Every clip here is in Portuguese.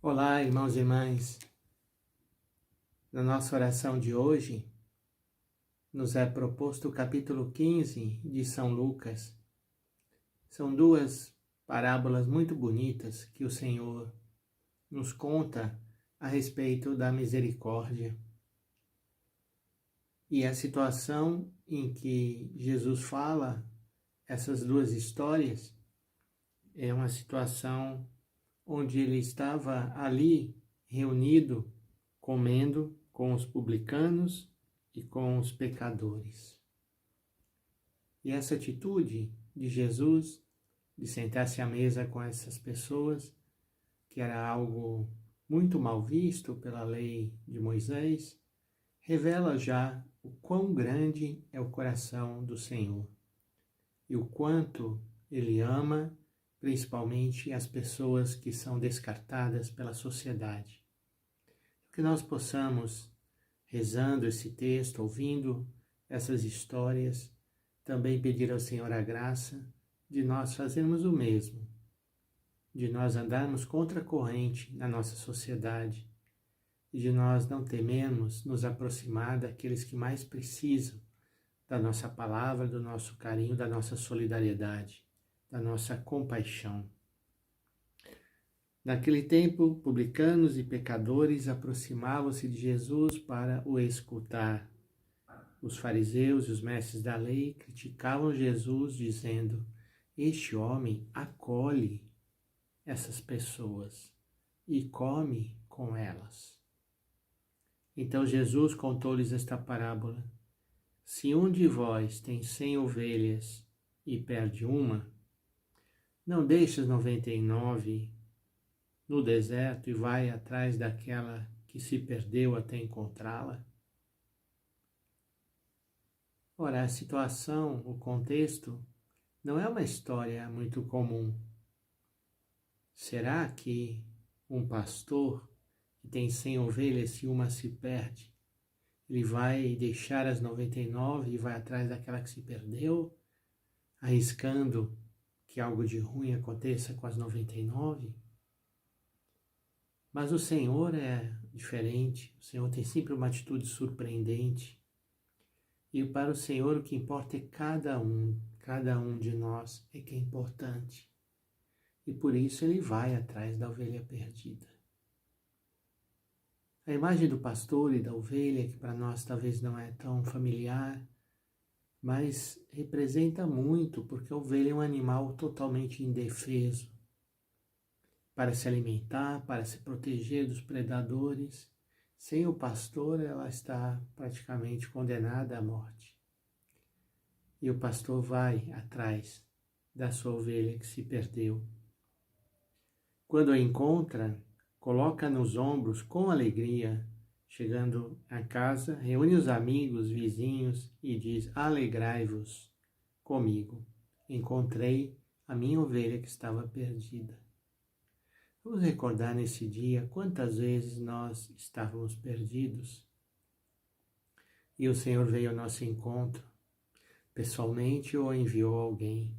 Olá, irmãos e irmãs. Na nossa oração de hoje, nos é proposto o capítulo 15 de São Lucas. São duas parábolas muito bonitas que o Senhor nos conta a respeito da misericórdia. E a situação em que Jesus fala essas duas histórias é uma situação onde ele estava ali reunido, comendo com os publicanos e com os pecadores. E essa atitude de Jesus, de sentar-se à mesa com essas pessoas, que era algo muito mal visto pela lei de Moisés, revela já o quão grande é o coração do Senhor e o quanto Ele ama, principalmente as pessoas que são descartadas pela sociedade. Que nós possamos, rezando esse texto, ouvindo essas histórias, também pedir ao Senhor a graça de nós fazermos o mesmo, de nós andarmos contra a corrente na nossa sociedade e de nós não temermos nos aproximar daqueles que mais precisam da nossa palavra, do nosso carinho, da nossa solidariedade, da nossa compaixão. Naquele tempo, publicanos e pecadores aproximavam-se de Jesus para o escutar. Os fariseus e os mestres da lei criticavam Jesus, dizendo: "Este homem acolhe essas pessoas e come com elas." Então Jesus contou-lhes esta parábola: "Se um de vós tem 100 ovelhas e perde uma, não deixe as 99 no deserto e vai atrás daquela que se perdeu até encontrá-la?" Ora, a situação, o contexto, não é uma história muito comum. Será que um pastor que tem 100 ovelhas, se uma se perde, ele vai deixar as 99 e vai atrás daquela que se perdeu, arriscando que algo de ruim aconteça com as 99? Mas o Senhor é diferente, o Senhor tem sempre uma atitude surpreendente. E para o Senhor o que importa é cada um de nós é que é importante. E por isso Ele vai atrás da ovelha perdida. A imagem do pastor e da ovelha, que para nós talvez não é tão familiar, mas representa muito, porque a ovelha é um animal totalmente indefeso para se alimentar, para se proteger dos predadores. Sem o pastor, ela está praticamente condenada à morte. E o pastor vai atrás da sua ovelha que se perdeu. Quando a encontra, coloca nos ombros com alegria. Chegando a casa, reúne os amigos, vizinhos e diz: "Alegrai-vos comigo, encontrei a minha ovelha que estava perdida." Vamos recordar nesse dia quantas vezes nós estávamos perdidos e o Senhor veio ao nosso encontro, pessoalmente, ou enviou alguém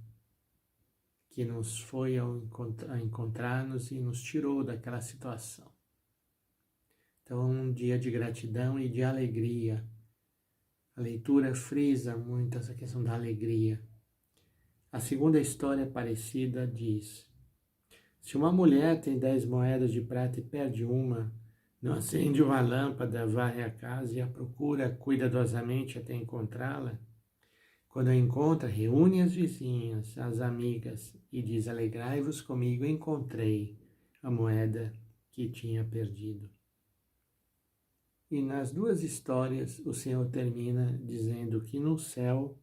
que nos foi a encontrar-nos e nos tirou daquela situação. Então, um dia de gratidão e de alegria. A leitura frisa muito essa questão da alegria. A segunda história parecida diz: "Se uma mulher tem 10 moedas de prata e perde uma, não acende uma lâmpada, varre a casa e a procura cuidadosamente até encontrá-la? Quando a encontra, reúne as vizinhas, as amigas e diz: Alegrai-vos comigo, encontrei a moeda que tinha perdido." E nas duas histórias, o Senhor termina dizendo que no céu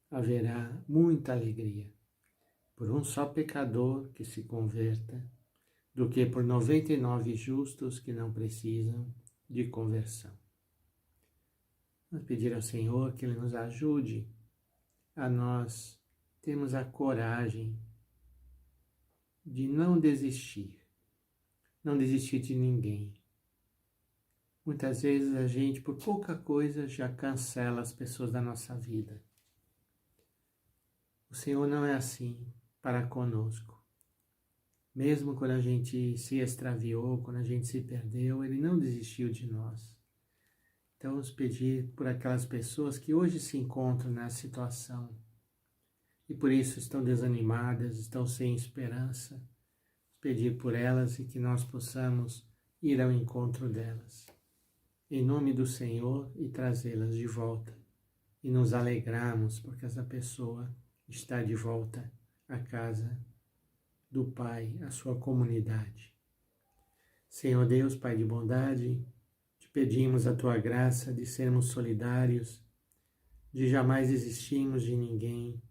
haverá muita alegria por um só pecador que se converta, do que por 99 justos que não precisam de conversão. Vamos pedir ao Senhor que Ele nos ajude a nós termos a coragem de não desistir de ninguém. Muitas vezes a gente, por pouca coisa, já cancela as pessoas da nossa vida. O Senhor não é assim para conosco. Mesmo quando a gente se extraviou, quando a gente se perdeu, Ele não desistiu de nós. Então, vamos pedir por aquelas pessoas que hoje se encontram nessa situação e por isso estão desanimadas, estão sem esperança. Pedir por elas e que nós possamos ir ao encontro delas, em nome do Senhor, e trazê-las de volta. E nos alegrarmos porque essa pessoa está de volta à casa do Pai, à sua comunidade. Senhor Deus, Pai de bondade, te pedimos a tua graça de sermos solidários, de jamais desistirmos de ninguém,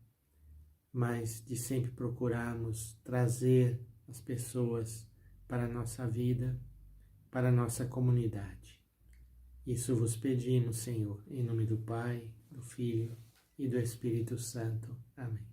mas de sempre procurarmos trazer as pessoas para a nossa vida, para a nossa comunidade. Isso vos pedimos, Senhor, em nome do Pai, do Filho e do Espírito Santo. Amém.